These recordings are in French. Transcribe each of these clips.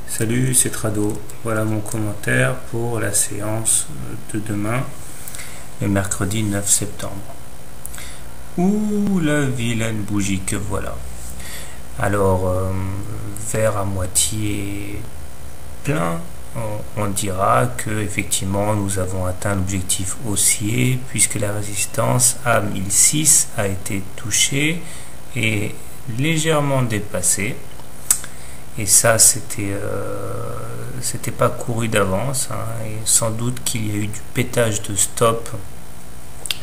Salut, c'est Trado. Voilà mon commentaire pour la séance de demain, le mercredi 9 septembre. Ouh, la vilaine bougie que voilà. Alors, verre à moitié plein, on dira que effectivement nous avons atteint l'objectif haussier puisque la résistance à 1006 a été touchée et légèrement dépassée. Et ça, c'était pas couru d'avance, hein, et sans doute qu'il y a eu du pétage de stop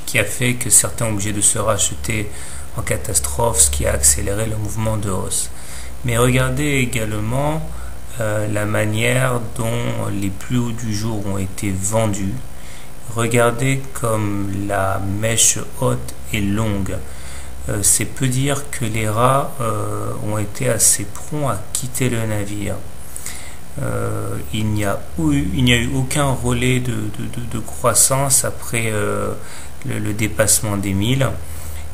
qui a fait que certains ont obligé de se racheter en catastrophe, ce qui a accéléré le mouvement de hausse. Mais regardez également la manière dont les plus hauts du jour ont été vendus. Regardez comme la mèche haute est longue. C'est peu dire que les rats ont été assez prompts à quitter le navire. Il n'y a eu aucun relais de croissance après le dépassement des 1000,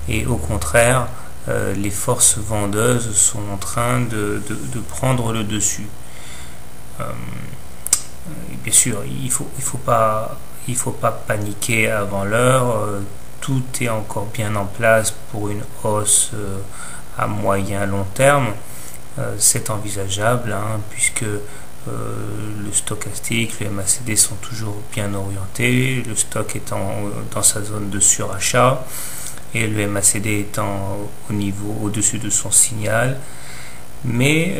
et au contraire, les forces vendeuses sont en train de prendre le dessus. Bien sûr, il faut pas paniquer avant l'heure. Tout est encore bien en place pour une hausse à moyen long terme. C'est envisageable, hein, puisque le stochastique, le MACD sont toujours bien orientés, le stock étant dans sa zone de surachat et le MACD étant au-dessus de son signal. Mais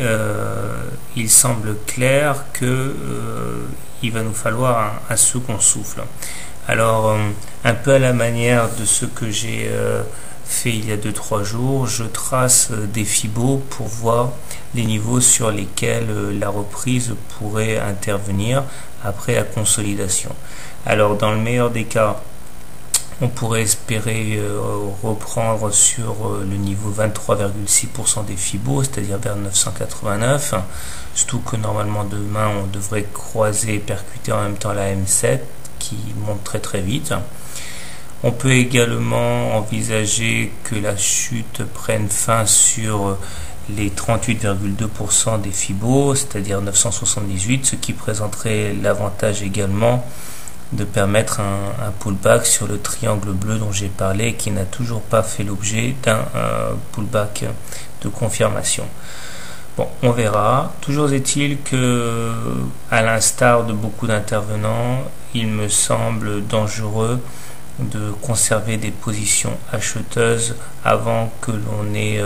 il semble clair que il va nous falloir un second souffle. Alors, un peu à la manière de ce que j'ai fait il y a 2-3 jours, je trace des fibos pour voir les niveaux sur lesquels la reprise pourrait intervenir après la consolidation. Alors, dans le meilleur des cas, on pourrait espérer reprendre sur le niveau 23,6% des fibos, c'est-à-dire vers 989, surtout que normalement demain on devrait croiser et percuter en même temps la M7 qui monte très vite. On peut également envisager que la chute prenne fin sur les 38,2% des fibos, c'est-à-dire 978, ce qui présenterait l'avantage également de permettre un pullback sur le triangle bleu dont j'ai parlé, qui n'a toujours pas fait l'objet d'un pullback de confirmation. Bon, on verra. Toujours est-il que, à l'instar de beaucoup d'intervenants, il me semble dangereux de conserver des positions acheteuses avant que l'on ait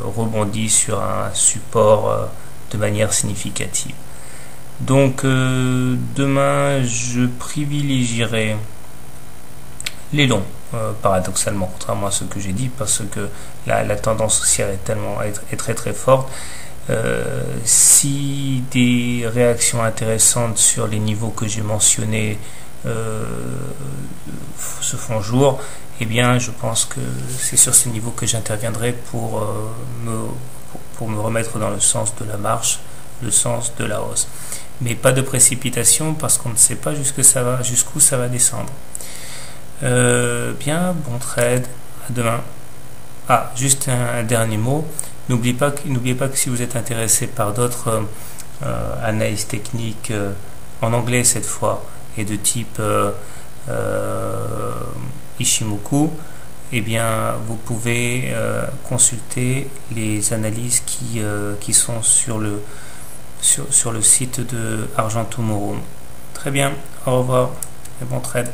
rebondi sur un support de manière significative. Donc demain je privilégierai les longs, paradoxalement, contrairement à ce que j'ai dit, parce que la tendance haussière est très forte. Si des réactions intéressantes sur les niveaux que j'ai mentionnés se font jour, eh bien je pense que c'est sur ces niveaux que j'interviendrai pour me remettre dans le sens de la marche, le sens de la hausse. Mais pas de précipitation parce qu'on ne sait pas jusqu'où ça va descendre. Bien, bon trade, à demain. Ah, juste un dernier mot. N'oubliez pas que si vous êtes intéressé par d'autres analyses techniques en anglais cette fois et de type Ishimoku, eh bien vous pouvez consulter les analyses qui sont sur le site de Argentum Aurum. Très bien, au revoir et bon trade.